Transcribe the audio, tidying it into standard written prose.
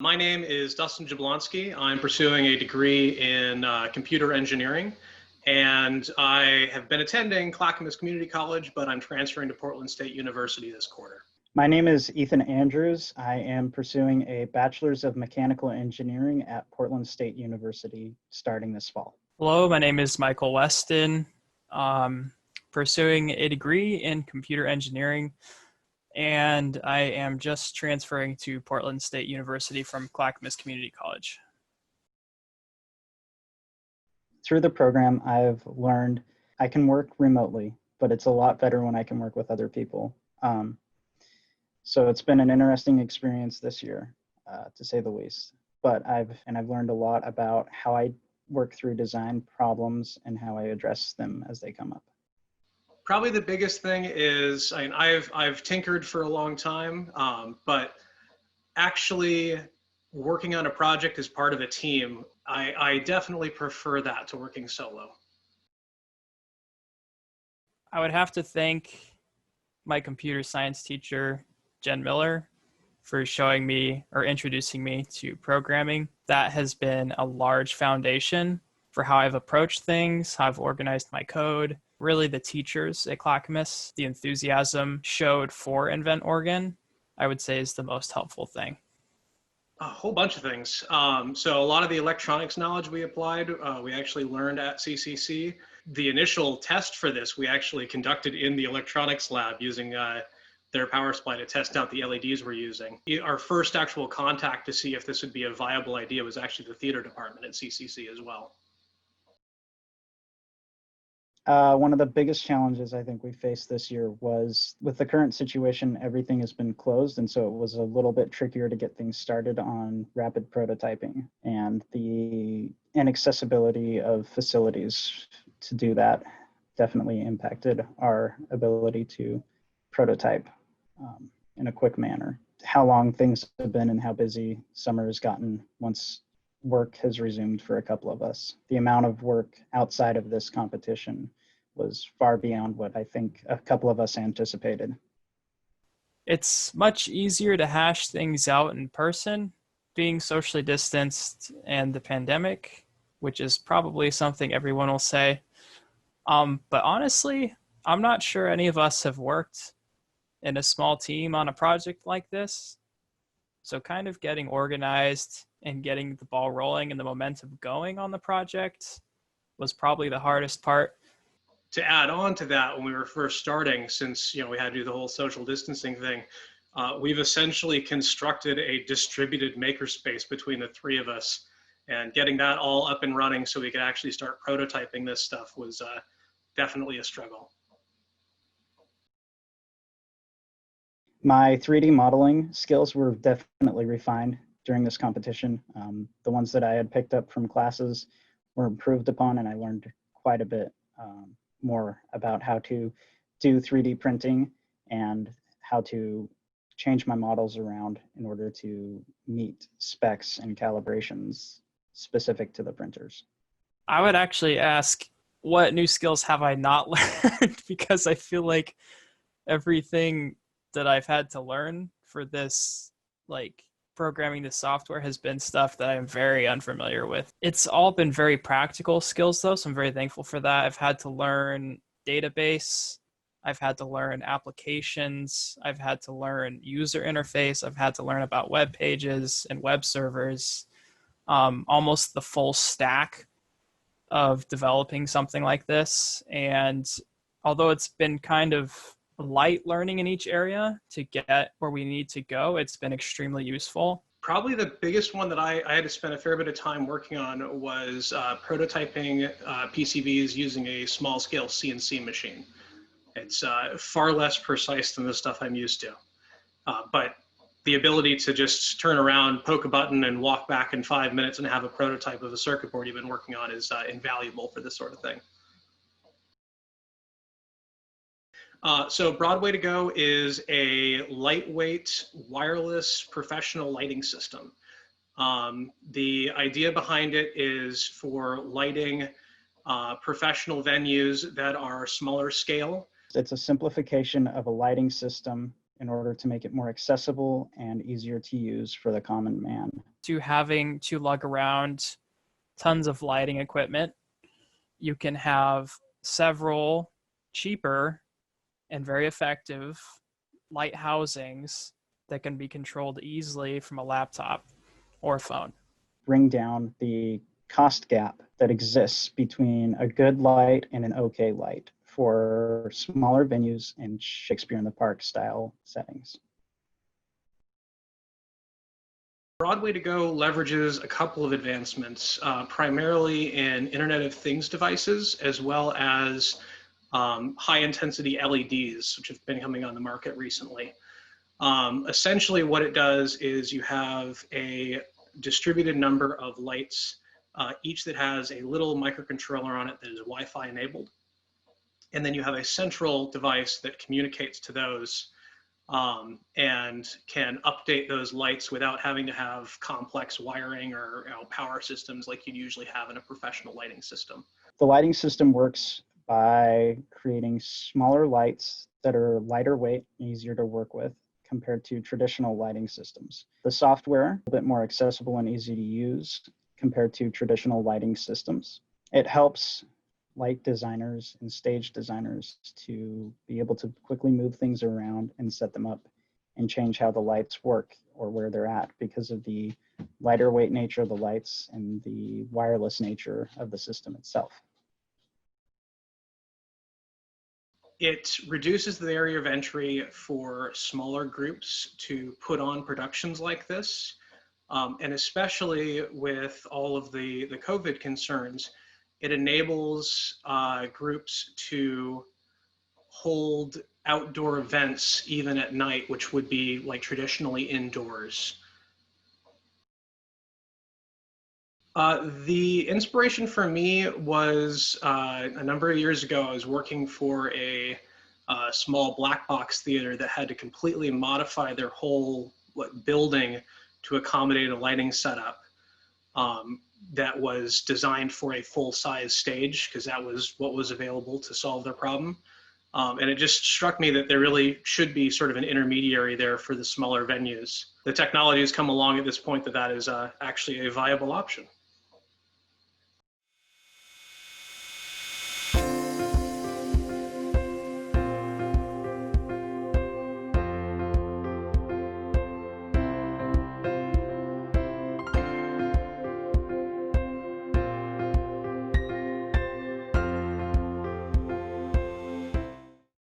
My name is Dustin Jablonski. I'm pursuing a degree in computer engineering, and I have been attending Clackamas Community College, but I'm transferring to Portland State University this quarter. My name is Ethan Andrews. I am pursuing a Bachelor's of Mechanical Engineering at Portland State University starting this fall. Hello, my name is Michael Weston. Pursuing a degree in computer engineering, and I am just transferring to Portland State University from Clackamas Community College. Through the program, I've learned I can work remotely, but it's a lot better when I can work with other people. So it's been an interesting experience this year, to say the least. But I've learned a lot about how I work through design problems and how I address them as they come up. Probably the biggest thing is, I've tinkered for a long time, but actually working on a project as part of a team, I definitely prefer that to working solo. I would have to thank my computer science teacher, Jen Miller, for showing me or introducing me to programming. That has been a large foundation for how I've approached things, how I've organized my code. Really, the teachers at Clackamas, the enthusiasm showed for Invent Oregon, I would say is the most helpful thing. A whole bunch of things. So a lot of the electronics knowledge we applied, we actually learned at CCC. The initial test for this, we actually conducted in the electronics lab using their power supply to test out the LEDs we're using. Our first actual contact to see if this would be a viable idea was actually the theater department at CCC as well. One of the biggest challenges I think we faced this year was with the current situation, everything has been closed. And so it was a little bit trickier to get things started on rapid prototyping, and the inaccessibility of facilities to do that definitely impacted our ability to prototype in a quick manner. How long things have been and how busy summer has gotten once work has resumed for a couple of us. The amount of work outside of this competition was far beyond what I think a couple of us anticipated. It's much easier to hash things out in person, being socially distanced and the pandemic, which is probably something everyone will say. But honestly, I'm not sure any of us have worked in a small team on a project like this. So kind of getting organized and getting the ball rolling and the momentum going on the project was probably the hardest part. To add on to that, when we were first starting, since we had to do the whole social distancing thing, we've essentially constructed a distributed makerspace between the three of us, and getting that all up and running so we could actually start prototyping this stuff was definitely a struggle. My 3D modeling skills were definitely refined during this competition. The ones that I had picked up from classes were improved upon, and I learned quite a bit more about how to do 3D printing and how to change my models around in order to meet specs and calibrations specific to the printers. I would actually ask, what new skills have I not learned? Because I feel like everything that I've had to learn for this, like programming the software, has been stuff that I'm very unfamiliar with. It's all been very practical skills though, so I'm very thankful for that. I've had to learn database, I've had to learn applications, I've had to learn user interface, I've had to learn about web pages and web servers, almost the full stack of developing something like this. And although it's been kind of light learning in each area to get where we need to go, it's been extremely useful. Probably the biggest one that I had to spend a fair bit of time working on was prototyping PCBs using a small scale CNC machine. It's far less precise than the stuff I'm used to. But the ability to just turn around, poke a button, and walk back in 5 minutes and have a prototype of a circuit board you've been working on is invaluable for this sort of thing. So Broadway to Go is a lightweight, wireless, professional lighting system. The idea behind it is for lighting professional venues that are smaller scale. It's a simplification of a lighting system in order to make it more accessible and easier to use for the common man. To having to lug around tons of lighting equipment, you can have several cheaper and very effective light housings that can be controlled easily from a laptop or a phone. Bring down the cost gap that exists between a good light and an okay light for smaller venues and Shakespeare in the Park style settings. Broadway to Go leverages a couple of advancements, primarily in Internet of Things devices, as well as high-intensity LEDs, which have been coming on the market recently. Essentially, what it does is you have a distributed number of lights, each that has a little microcontroller on it that is Wi-Fi enabled. And then you have a central device that communicates to those and can update those lights without having to have complex wiring or power systems like you'd usually have in a professional lighting system. The lighting system works by creating smaller lights that are lighter weight and easier to work with compared to traditional lighting systems. The software, a bit more accessible and easy to use compared to traditional lighting systems. It helps light designers and stage designers to be able to quickly move things around and set them up and change how the lights work or where they're at because of the lighter weight nature of the lights and the wireless nature of the system itself. It reduces the area of entry for smaller groups to put on productions like this. And especially with all of the COVID concerns, it enables groups to hold outdoor events even at night, which would be like traditionally indoors. The inspiration for me was a number of years ago. I was working for a small black box theater that had to completely modify their whole building to accommodate a lighting setup that was designed for a full-size stage because that was what was available to solve their problem. And it just struck me that there really should be sort of an intermediary there for the smaller venues. The technology has come along at this point that is actually a viable option.